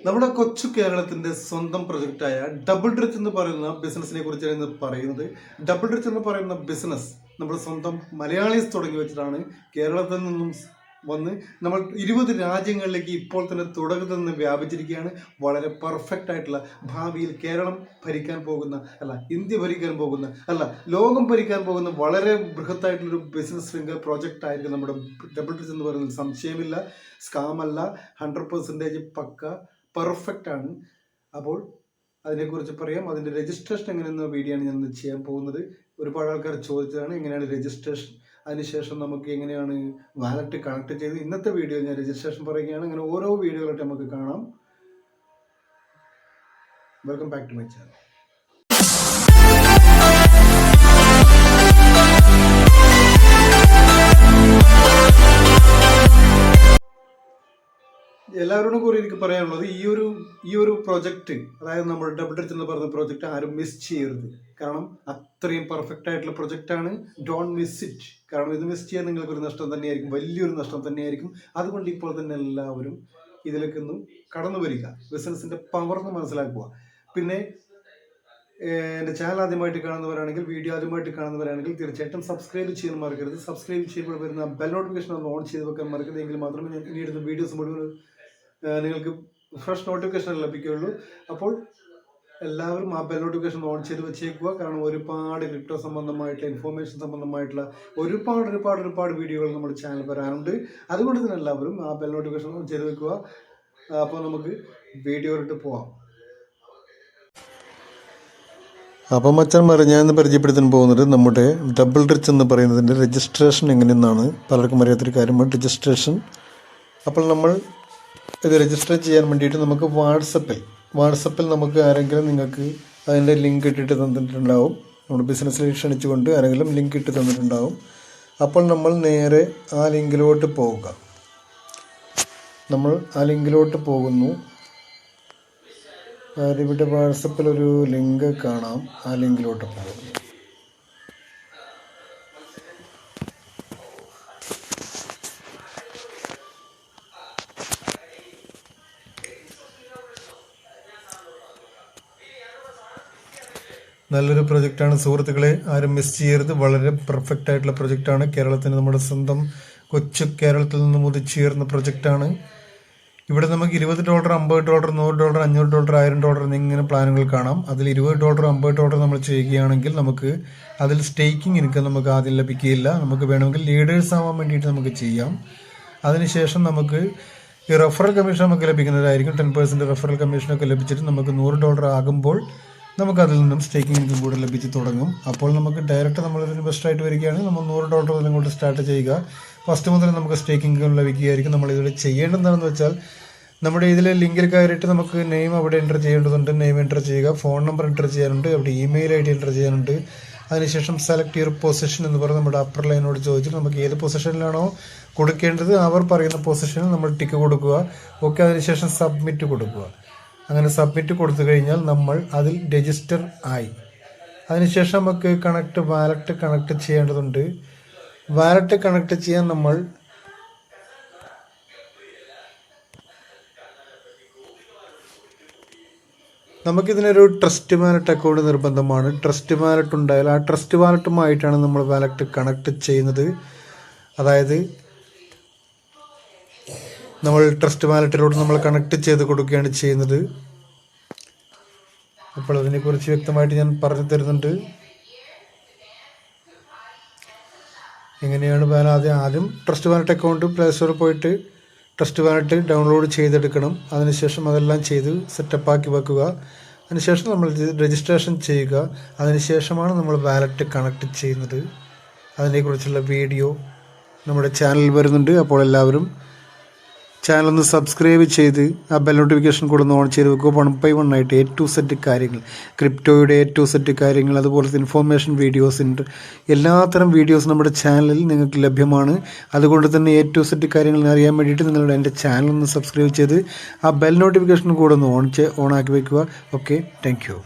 നമ്മുടെ കൊച്ചു കേരളത്തിന്റെ സ്വന്തം പ്രൊജക്റ്റായ ഡബിൾ റിച്ച് എന്ന് പറയുന്ന ബിസിനസിനെ കുറിച്ചാണ് ഇന്ന് പറയുന്നത്. ഡബിൾ റിച്ച് എന്ന് പറയുന്ന ബിസിനസ് നമ്മുടെ സ്വന്തം മലയാളീസ് തുടങ്ങി വെച്ചിട്ടാണ്. കേരളത്തിൽ നിന്നും വന്ന് നമ്മൾ 20 രാജ്യങ്ങളിലേക്ക് ഇപ്പോൾ തന്നെ തുടക്കത്തിൽ നിന്ന് വ്യാപിച്ചിരിക്കുകയാണ്. വളരെ പെർഫെക്റ്റ് ആയിട്ടുള്ള ഭാവിയിൽ കേരളം ഭരിക്കാൻ പോകുന്ന, ഇന്ത്യ ഭരിക്കാൻ പോകുന്ന, ലോകം ഭരിക്കാൻ പോകുന്ന വളരെ ബൃഹത്തായിട്ടുള്ളൊരു ബിസിനസ് ശൃംഖല പ്രോജക്റ്റ് ആയിരിക്കും നമ്മുടെ ഡബിൾ റിച്ച് എന്ന് പറയുന്നത്. സംശയമില്ല, സ്കാമല്ല, 100% പക്ക പെർഫെക്റ്റ് ആണ്. അപ്പോൾ അതിനെക്കുറിച്ച് പറയാം. അതിൻ്റെ രജിസ്ട്രേഷൻ എങ്ങനെയെന്ന വീഡിയോ ആണ് ഞാൻ ചെയ്യാൻ പോകുന്നത്. ഒരുപാട് ആൾക്കാർ ചോദിച്ചതാണ് എങ്ങനെയാണ് രജിസ്ട്രേഷൻ, അതിനുശേഷം നമുക്ക് എങ്ങനെയാണ് വാലറ്റ് കണക്ട് ചെയ്ത്. ഇന്നത്തെ വീഡിയോ ഞാൻ രജിസ്ട്രേഷൻ പറയുകയാണ്. അങ്ങനെ ഓരോ വീഡിയോകളായിട്ട് നമുക്ക് കാണാം. Welcome back to my channel. എല്ലാവരോടും കൂടി എനിക്ക് പറയാനുള്ളത്, ഈ ഒരു പ്രോജക്റ്റ്, അതായത് നമ്മൾ ഡബിൾ റിച്ച് എന്ന് പറയുന്ന പ്രോജക്റ്റ് ആരും മിസ് ചെയ്യരുത്. കാരണം അത്രയും പെർഫെക്റ്റ് ആയിട്ടുള്ള പ്രൊജക്റ്റാണ്. Don't miss it. കാരണം ഇത് മിസ് ചെയ്യാൻ നിങ്ങൾക്കൊരു നഷ്ടം തന്നെയായിരിക്കും, വലിയൊരു നഷ്ടം തന്നെയായിരിക്കും. അതുകൊണ്ട് ഇപ്പോൾ തന്നെ എല്ലാവരും ഇതിലേക്ക് ഒന്ന് കടന്നു വരിക, ബിസിനസിന്റെ പവർ എന്ന് മനസ്സിലാക്കുക. പിന്നെ എൻ്റെ ചാനൽ ആദ്യമായിട്ട് കാണുന്നവരാണെങ്കിൽ, വീഡിയോ ആദ്യമായിട്ട് കാണുന്നവരാണെങ്കിൽ തീർച്ചയായിട്ടും സബ്സ്ക്രൈബ് ചെയ്യാൻ മറക്കരുത്. സബ്സ്ക്രൈബ് ചെയ്യുമ്പോൾ വരുന്ന ബെൽ നോട്ടിഫിക്കേഷൻ ഒന്ന് ഓൺ ചെയ്ത് വെക്കാൻ മറക്കരുത്. എങ്കിൽ മാത്രമേ ഞാൻ ഇനി ഇടുന്ന വീഡിയോസ് മുഴുവൻ നിങ്ങൾക്ക് ഫ്രഷ് നോട്ടിഫിക്കേഷൻ ലഭിക്കുകയുള്ളൂ. അപ്പോൾ എല്ലാവരും ആ ബെൽ നോട്ടിഫിക്കേഷൻ ഓൺ ചെയ്ത് വെച്ചേക്കുക. കാരണം ഒരുപാട് ക്രിപ്റ്റോ സംബന്ധമായിട്ടുള്ള, ഇൻഫോർമേഷൻ സംബന്ധമായിട്ടുള്ള ഒരുപാട് വീഡിയോകൾ നമ്മുടെ ചാനൽ വരാനുണ്ട്. അതുകൊണ്ട് തന്നെ എല്ലാവരും ആ ബെൽ നോട്ടിഫിക്കേഷൻ ഓൺ ചെയ്ത് വെക്കുക. അപ്പോൾ നമുക്ക് വീഡിയോയിലിട്ട് പോവാം. അപ്പം മച്ചാന്മാരെ, ഞാനിന്ന് പരിചയപ്പെടുത്താൻ പോകുന്നത് നമ്മുടെ ഡബിൾ റിച്ച് എന്ന് പറയുന്നതിൻ്റെ രജിസ്ട്രേഷൻ എങ്ങനെയെന്നാണ്. പലർക്കും അറിയാത്തൊരു കാര്യമാണ് രജിസ്ട്രേഷൻ. അപ്പോൾ നമ്മൾ ഇത് രജിസ്റ്റർ ചെയ്യാൻ വേണ്ടിയിട്ട് നമുക്ക് വാട്സപ്പിൽ നമുക്ക് ആരെങ്കിലും നിങ്ങൾക്ക് അതിൻ്റെ ലിങ്ക് ഇട്ടിട്ട് തന്നിട്ടുണ്ടാവും. നമ്മുടെ ബിസിനസ്സിൽ ക്ഷണിച്ചുകൊണ്ട് ആരെങ്കിലും ലിങ്ക് ഇട്ട് തന്നിട്ടുണ്ടാവും. അപ്പോൾ നമ്മൾ നേരെ ആ ലിങ്കിലോട്ട് പോവുക. നമ്മൾ ആ ലിങ്കിലോട്ട് പോകുന്നു. ഇവിടെ വാട്സപ്പിലൊരു ലിങ്ക് കാണാം. ആ ലിങ്കിലോട്ട് പോകുന്നു. നല്ലൊരു പ്രൊജക്റ്റാണ് സുഹൃത്തുക്കളെ, ആരും മിസ് ചെയ്യരുത്. വളരെ പെർഫെക്റ്റ് ആയിട്ടുള്ള പ്രൊജക്റ്റാണ്. കേരളത്തിന്, നമ്മുടെ സ്വന്തം കൊച്ചു കേരളത്തിൽ നിന്നും ഉദിച്ചുയർന്ന പ്രൊജക്റ്റാണ്. ഇവിടെ നമുക്ക് $20, $50, $100, $500, $1000 എന്നിങ്ങനെ പ്ലാനുകൾ കാണാം. അതിൽ $20, $50 നമ്മൾ ചെയ്യുകയാണെങ്കിൽ നമുക്ക് അതിൽ സ്റ്റേക്കിംഗ് ഇൻകം നമുക്ക് ആദ്യം ലഭിക്കുകയില്ല. നമുക്ക് വേണമെങ്കിൽ ലീഡേഴ്സ് ആവാൻ വേണ്ടിയിട്ട് നമുക്ക് ചെയ്യാം. അതിനുശേഷം നമുക്ക് ഈ റെഫറൽ കമ്മീഷൻ നമുക്ക് ലഭിക്കുന്നതായിരിക്കും. 10% റെഫറൽ കമ്മീഷനൊക്കെ ലഭിച്ചിട്ട് നമുക്ക് $100 ആകുമ്പോൾ നമുക്ക് അതിൽ നിന്നും സ്റ്റേക്കിംഗ് ഇൻകം കൂടെ ലഭിച്ച് തുടങ്ങും. അപ്പോൾ നമുക്ക് ഡയറക്റ്റ് നമ്മളൊരു ഇൻവെസ്റ്ററായിട്ട് വരികയാണെങ്കിൽ നമ്മൾ $100 ഇങ്ങോട്ട് സ്റ്റാർട്ട് ചെയ്യുക. ഫസ്റ്റ് മുതൽ നമുക്ക് സ്റ്റേക്കിംഗ് ഇൻകം ലഭിക്കുകയായിരിക്കും. നമ്മൾ ഇതിൽ ചെയ്യേണ്ടതെന്താണെന്ന് വെച്ചാൽ, നമ്മുടെ ഇതിലെ ലിങ്കിൽ കയറിയിട്ട് നമുക്ക് നെയിം അവിടെ എൻ്റർ ചെയ്യേണ്ടതുണ്ട്. നെയിം എൻ്റർ ചെയ്യുക, ഫോൺ നമ്പർ എൻ്റർ ചെയ്യാനുണ്ട്, അവിടെ ഇമെയിൽ ID എൻ്റർ ചെയ്യാനുണ്ട്. അതിനുശേഷം സെലക്ട് യുവർ പൊസിഷൻ എന്ന് പറഞ്ഞ് നമ്മുടെ അപ്പർ ലൈനോട് ചോദിച്ചിട്ട് നമുക്ക് ഏത് പൊസിഷനിലാണോ കൊടുക്കേണ്ടത് അവർ പറയുന്ന പൊസിഷനിൽ നമ്മൾ ടിക്ക് കൊടുക്കുക. ഓക്കെ, അതിനുശേഷം സബ്മിറ്റ് കൊടുക്കുക. അങ്ങനെ സബ്മിറ്റ് കൊടുത്തു കഴിഞ്ഞാൽ നമ്മൾ അതിൽ രജിസ്റ്റർ ആയി. അതിനുശേഷം നമുക്ക് വാലറ്റ് കണക്ട് ചെയ്യേണ്ടതുണ്ട്. വാലറ്റ് കണക്ട് ചെയ്യാൻ നമുക്കിതിനൊരു ട്രസ്റ്റ് വാലറ്റ് അക്കൗണ്ട് നിർബന്ധമാണ്. ട്രസ്റ്റ് വാലറ്റ് ഉണ്ടായാൽ ആ ട്രസ്റ്റ് വാലറ്റുമായിട്ടാണ് നമ്മൾ വാലറ്റ് കണക്ട് ചെയ്യുന്നത്. അതായത് നമ്മൾ ട്രസ്റ്റ് വാലറ്റിലോട്ട് നമ്മൾ കണക്ട് ചെയ്ത് കൊടുക്കുകയാണ് ചെയ്യുന്നത്. അപ്പോൾ അതിനെക്കുറിച്ച് വ്യക്തമായിട്ട് ഞാൻ പറഞ്ഞു തരുന്നുണ്ട്. എങ്ങനെയാണ് ആദ്യം ട്രസ്റ്റ് വാലറ്റ് അക്കൗണ്ട് പ്ലേ സ്റ്റോറിൽ പോയിട്ട് ട്രസ്റ്റ് വാലറ്റ് ഡൗൺലോഡ് ചെയ്തെടുക്കണം. അതിനുശേഷം അതെല്ലാം ചെയ്ത് സെറ്റപ്പാക്കി വെക്കുക. അതിനുശേഷം നമ്മൾ രജിസ്ട്രേഷൻ ചെയ്യുക. അതിനുശേഷമാണ് നമ്മൾ വാലറ്റ് കണക്ട് ചെയ്യുന്നത്. അതിനെക്കുറിച്ചുള്ള വീഡിയോ നമ്മുടെ ചാനലിൽ വരുന്നുണ്ട്. അപ്പോൾ എല്ലാവരും ചാനൽ ഒന്ന് സബ്സ്ക്രൈബ് ചെയ്ത് ആ ബെൽ നോട്ടിഫിക്കേഷൻ കൂടെ ഒന്ന് ഓൺ ചെയ്ത് വെക്കുക. 1 by 1 ആയിട്ട് A to Z കാര്യങ്ങൾ, ക്രിപ്റ്റോയുടെ A to Z കാര്യങ്ങൾ, അതുപോലത്തെ ഇൻഫോർമേഷൻ വീഡിയോസ് ഉണ്ട്. എല്ലാത്തരം വീഡിയോസ് നമ്മുടെ ചാനലിൽ നിങ്ങൾക്ക് ലഭ്യമാണ്. അതുകൊണ്ട് തന്നെ A to Z കാര്യങ്ങൾ അറിയാൻ വേണ്ടിയിട്ട് നിങ്ങളുടെ എൻ്റെ ചാനൽ ഒന്ന് സബ്സ്ക്രൈബ് ചെയ്ത് ആ ബെൽ നോട്ടിഫിക്കേഷൻ കൂടെ ഒന്ന് ഓൺ ആക്കി വെക്കുക. Okay, thank you.